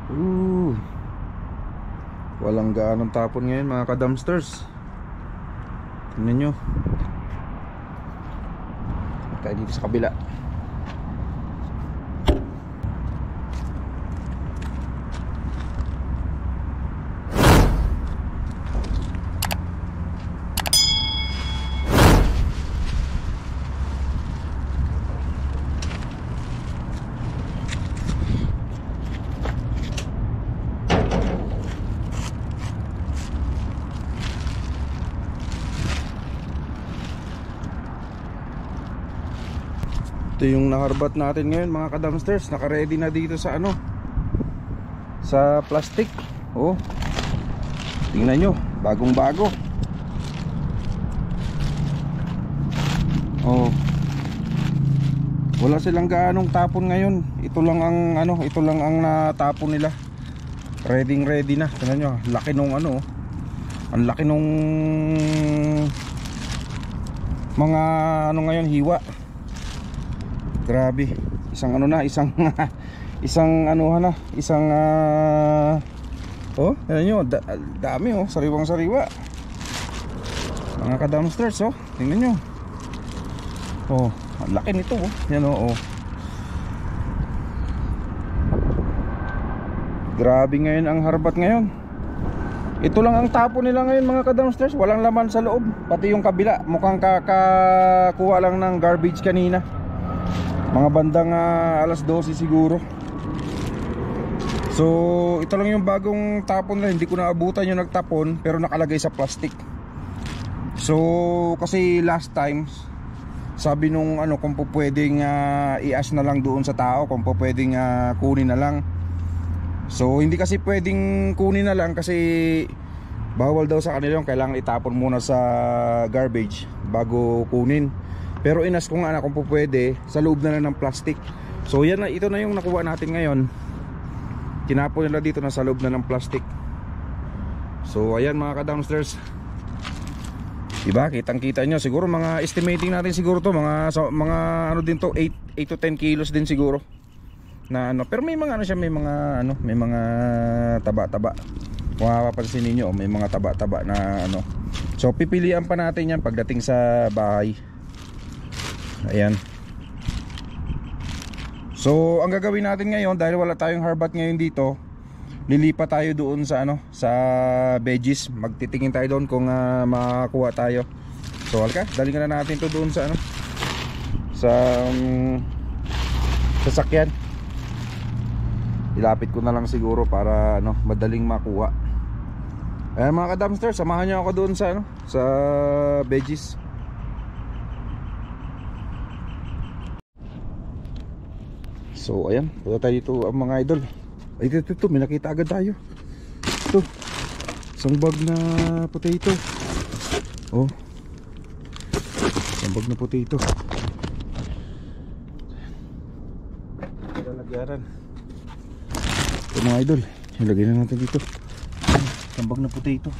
Ooh. Walang gaanong tapon ngayon mga ka-dumpsters. Tingnan nyo. Tayo dito sa kabila. Ito yung naharbat natin ngayon mga ka-dumpsters. Naka-ready na dito sa ano, sa plastic. Oh, tingnan nyo, bagong bago. Oh, wala silang gaanong tapon ngayon. Ito lang ang ano, ito lang ang natapon nila. Ready na. Tingnan nyo, laki nung ano, ang laki nung mga ano ngayon, hiwa. Grabe, isang ano na, isang isang anuhan na, isang oh, ayan nyo, dami oh, sariwang sariwa mga ka-dumpsters. Oh, tingnan nyo. Oh, ang laki nito oh, yan oh, oh. Grabe ngayon ang harbat ngayon. Ito lang ang tapo nila ngayon mga ka-dumpsters. Walang laman sa loob, pati yung kabila mukhang kakakuha lang ng garbage kanina. Mga bandang alas 12 siguro. So ito lang yung bagong tapon na hindi ko naabutan yung nagtapon, pero nakalagay sa plastic. So kasi last time sabi nung ano, kung po pwedeng i-ask na lang doon sa tao, kung po pwedeng kunin na lang. So hindi kasi pwedeng kunin na lang kasi bawal daw sa kanila yung kailangan itapon muna sa garbage bago kunin. Pero inas ko nga na kung po pwede sa loob na lang ng plastic. So yan na, ito na yung nakuha natin ngayon. Tinapon nila dito na sa loob na ng plastic. So ayan mga ka-dumpsters, diba, kitang kita nyo. Siguro mga estimating natin siguro to mga ano din to, 8 to 10 kilos din siguro na ano. Pero may mga ano siya, may mga ano, may mga taba-taba. Kung mapapansin ninyo, may mga taba-taba na ano. So pipilian pa natin yan pagdating sa bahay. Ayan. So ang gagawin natin ngayon, dahil wala tayong harbat ngayon dito, lilipat tayo doon sa ano, sa veggies. Magtitingin tayo doon kung makakuha tayo. So halika, dalingan na natin to doon sa ano, sa sasakyan. Ilapit ko na lang siguro para ano, madaling makuha. Ayan mga ka-dumpster, samahan niyo ako doon sa ano, sa veggies. So ayan, punta tayo dito mga idol. Ay ito, may nakita agad tayo. Ito, isang bag na potato. Oh, isang bag na potato. Lalagyaran. Ito mga idol, ilagay na natin dito. Isang bag na potato.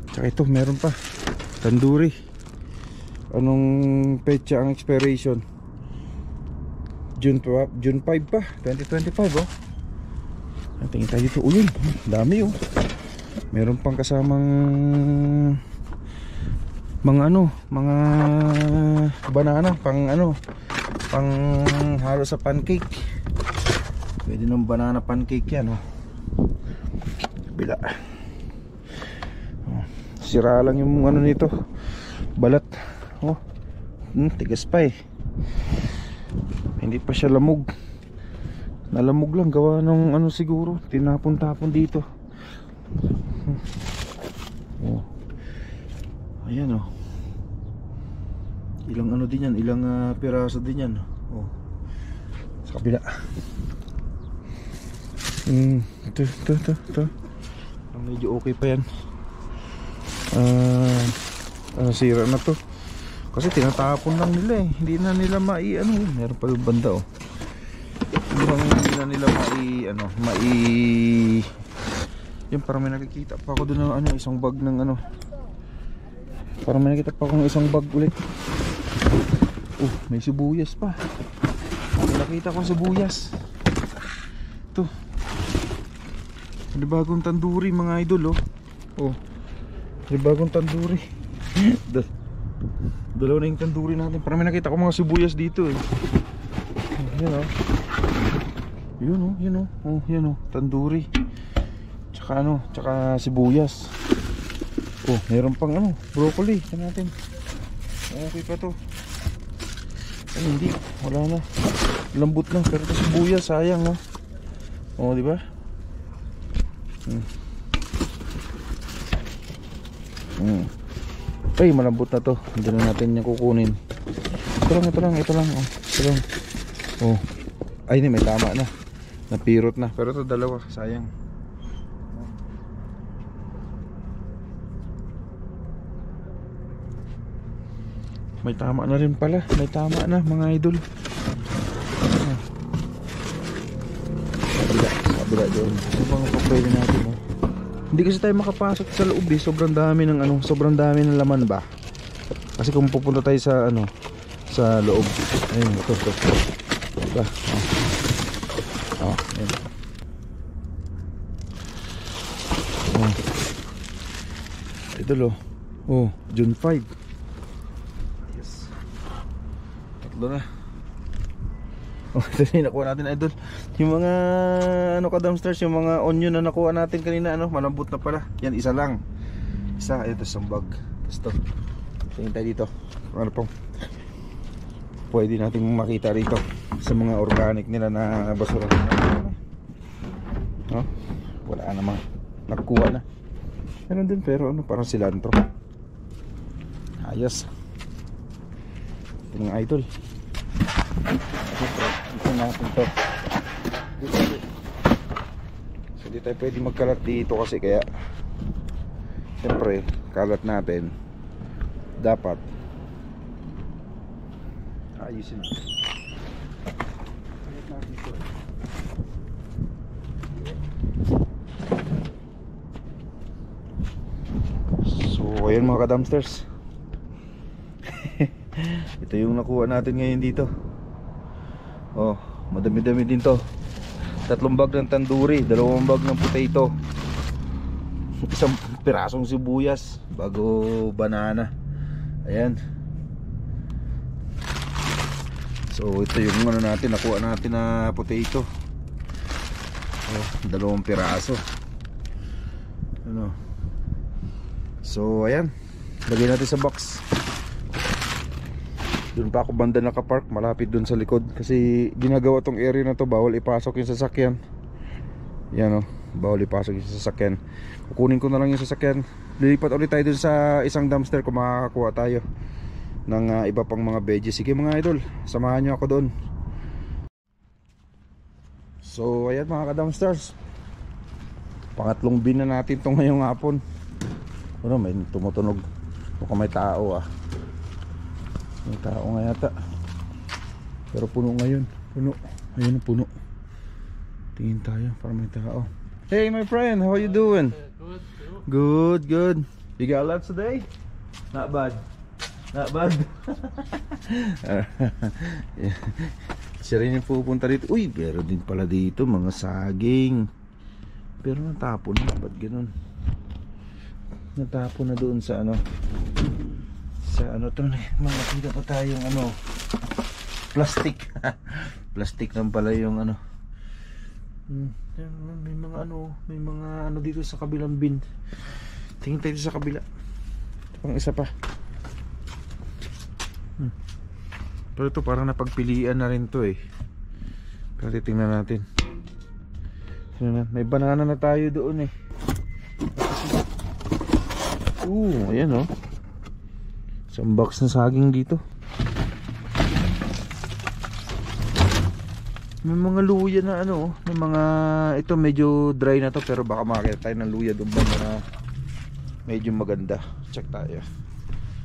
Tsaka ito, meron pa tandoori. Anong petsa ang expiration? June 5 pa, 2025 oh. Tingin tayo dito. Uy, dami oh. Meron pang kasamang mga ano, mga banana, pang ano, pang halo sa pancake. Pwede ng banana pancake yan oh. Bila oh, sira lang yung ano nito, balat oh. Tigas pa eh. Hindi pa siya lamog. Nalamog lang, gawa ng ano siguro, tinapon-tapon dito. Oh. Ayan oh. Ilang ano din yan, ilang piraso din yan. Oh. Sa kabila. Ito. Medyo okay pa yan. Sira na to. Kasi tinatapon lang nila eh. Hindi na nila ano, meron pa yung banda oh. Hindi na nila yung parang may nakikita pa ako doon ng ano, isang bag ng ano. Parang may nakikita pa ako ng isang bag ulit. May sibuyas pa. Nakita ko sibuyas. Ito. May bagong tandoori mga idol, oh. Oh. May bagong tandoori. Dalawa na yung tandoori natin. Parang may nakita ko mga sibuyas dito, eh. Yan, oh. Yun, oh. Yun, oh. Oh, yan, oh. Tandoori. Tsaka ano, tsaka sibuyas. Oh, meron pang ano, broccoli. Tignan natin. Okay pa to. Ay, hindi. Wala na. Lambot na. Pero ito sibuyas, sayang, oh. Oh, di ba? Ay, malambot na to. Hindi na natin yung kukunin. Ito lang. Oh, ito lang. Oh. Ay, may tama na. Napirot na. Pero ito dalawa, sayang. May tama na rin pala. May tama na mga idol. Kabila doon. Ano bang pwede natin, oh? Hindi kasi tayo makapasok sa loob, eh. Sobrang dami ng ano, sobrang dami ng laman ba. Kasi kung pupunta tayo sa ano, sa loob. Ayun, ito. Diba? Oh, ayun. Oh. Idol, oh. Oh, June 5. Yes. Tatlo na. Oh, ito na nakuha natin, idol. Yung mga ano ka dumpsters, yung mga onion na nakuha natin kanina, ano, malambot na pala. Yan, isa lang. Isa, ito isang bag. Tapos to. Tingin tayo dito. Ano pong pwede natin makita rito sa mga organic nila na basura. Oh, wala namang nakuha na. Meron din pero ano, parang cilantro. Ayos. Ito mga idol. Ito natin to. So di tayo pwede magkalat dito kasi kaya siyempre kalat natin dapat ayusin. So ayan mga ka-dumpsters. Ito yung nakuha natin ngayon dito. Oh, madami-dami din to. 3 bag ng tandoori, 2 bag ng potato, 1 pirasong sibuyas, bago banana. Ayan. So ito yung ano natin, nakuha natin na potato. Oh, 2 piraso. Ano? So ayan, lagay natin sa box. Doon pa ako banda nakapark, malapit doon sa likod. Kasi ginagawa tong area na to, bawal ipasok yung sasakyan. Yan, o, bawal ipasok yung sasakyan. Kukunin ko na lang yung sasakyan. Lilipat ulit tayo doon sa isang dumpster kung makakakuha tayo ng iba pang mga veggies. Sige mga idol, samahan nyo ako doon. So ayan mga ka-dumpsters, pangatlong bin na natin to ngayong hapon. Ano, may tumutunog. Mukhang may tao, ah. May tao nga yata. Pero puno ngayon. Puno. Ayun, puno. Tingin tayo para may tao. Hey my friend, how are you doing? Good. Good. You got lots today? Not bad. Not bad. Siya rin yung pupunta dito. Uy, pero din pala dito mga saging. Pero natapon na. Ba't ganun? Natapon na doon sa ano, sa ano to, makikita pa tayong ano, plastic. Plastic lang pala yung ano. May mga ano dito sa kabilang bin. Tingin tayo sa kabila. Pang isa pa. Pero ito parang napagpilian na rin to, eh. Pero titingnan natin. May banana na tayo doon, eh. Ayan, oh. Isang box na saging dito. May mga luya na ano, may mga, ito medyo dry na to, pero baka makakita tayo ng luya doon ba na medyo maganda. Check tayo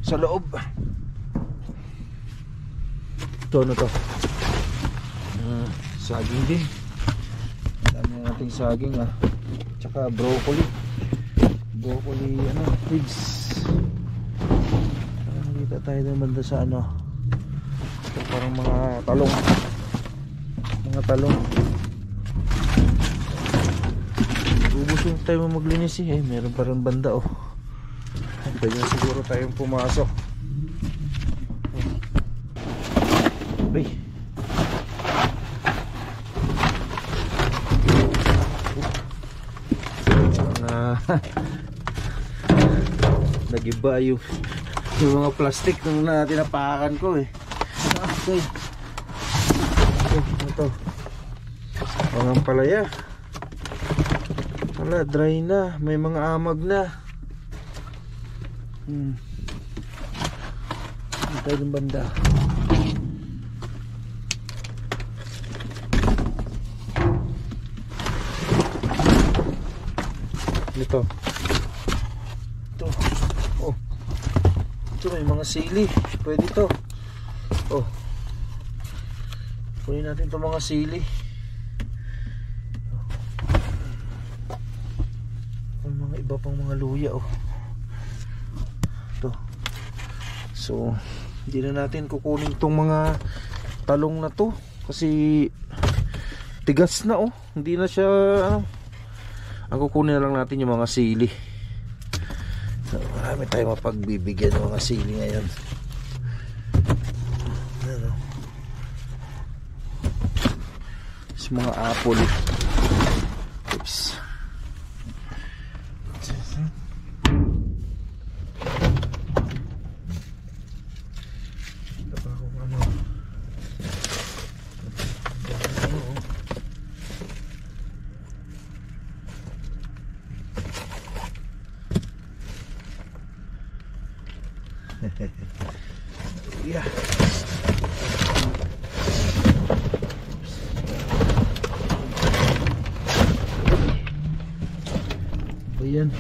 sa loob. Ito, ano to? Saging din. Dami nating saging, ah. Tsaka broccoli, ano, pigs. Nakita tayo ng banda sa ano, ito parang mga talong. Ubus yung tayo maglinis eh. Meron pa rin banda oh. Ganyan siguro tayong pumasok. Uy. Nagiba yung mga plastic nung tinapakan ko eh. Okay. Ito. Ang palaya. Wala, dry na. May mga amag na. Ito yung banda. Ito. Oh. Ito may mga sili. Pwede to. Oh. Kunin natin itong mga sili. May mga iba pang mga luya oh. Ito. So, hindi na natin kukunin itong mga talong na to kasi tigas na oh. Hindi na siya ano. Ang kukunin na lang natin yung mga sili. So, marami tayong mapagbibigyan ng mga sili ngayon. Ano? Sa mga apple. Oops. Ito pa kung ano. Yeah. Ayan.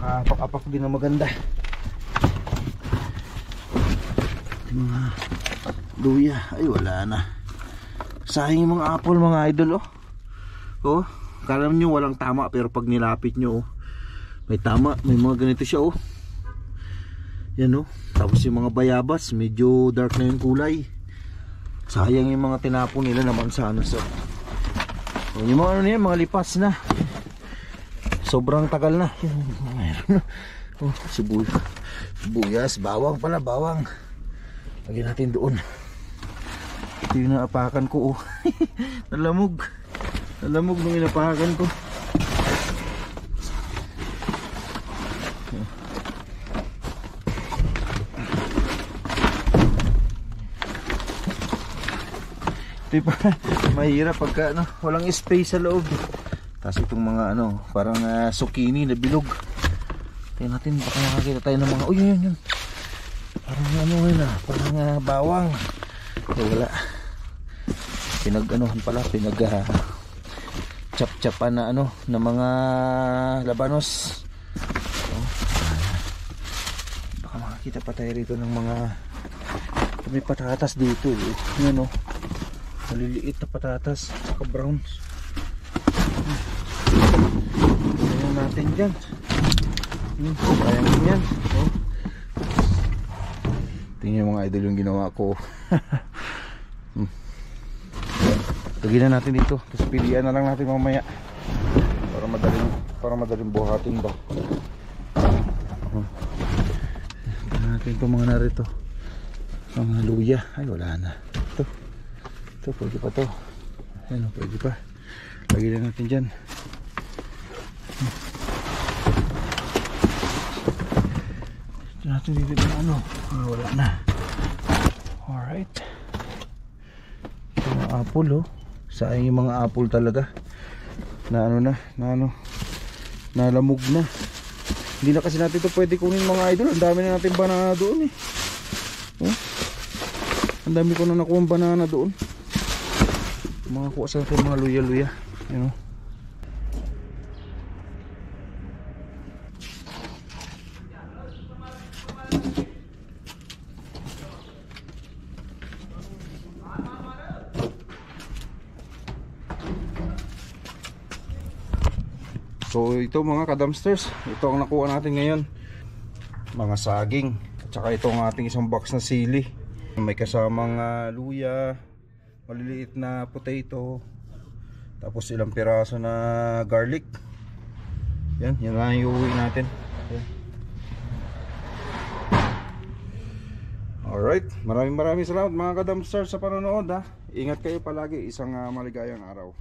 Apak-apak din na maganda. Mga luya. Ay wala na. Sayang yung mga apple mga idol oh. Oh, kala nyo walang tama pero pag nilapit nyo oh, may tama. May mga ganito siya oh. Yan oh. Tapos yung mga bayabas medyo dark na yung kulay. Sayang yung mga tinapon nila naman sana so. Yung mga ano na yan, mga lipas na. Sobrang tagal na. Meron na. Oh, sibuyas, bawang pala, bawang. Lagyan natin doon. Ito yung naapakan ko oh. Nalamog. Nalamog nung inapakan ko. Ito pa mahirap pagka ano, walang space sa loob. Tapos itong mga ano, parang zucchini na bilog. Tingnan natin baka makakita tayo ng mga, yun. Parang ano yun parang bawang. Wala. Pinag-anohan pala, chop-chopan na ano, na mga labanos. Oh. Baka makakita pa tayo rito ng mga, may patatas dito eh. Yan oh. Maliliit na patatas, saka browns. Ayan natin dyan. Ayan yan oh. Tingnan yung mga idol yung ginawa ko. Lagyan na natin dito. Tapos pilihan na lang natin mamaya para madaling buhatin ba. Tingnan natin itong mga narito. Mga luya. Ay wala na. Ito pwede pa to. Ayan pwede pa. Lagyan na natin dyan. Ito natin dito na ano. Wala na. Alright. Ito mga apple oh. Sayang yung mga apple talaga. Na ano na. Nalamog na. Hindi na kasi natin ito pwede kunin mga idol. Ang dami na natin banana doon eh. Oh. Ang dami ko na nakuha banana doon. Mga kuha sa natin mga luya-luya. You know. So ito mga ka-dumpsters, ito ang nakuha natin ngayon. Mga saging, at saka ito ang ating isang box na sili. May kasamang luya, maliliit na potato, tapos ilang piraso na garlic. Yan lang yung uuwi natin. Yan. Alright, maraming salamat mga ka-dumpsters sa panonood ha. Ingat kayo palagi, isang maligayang araw.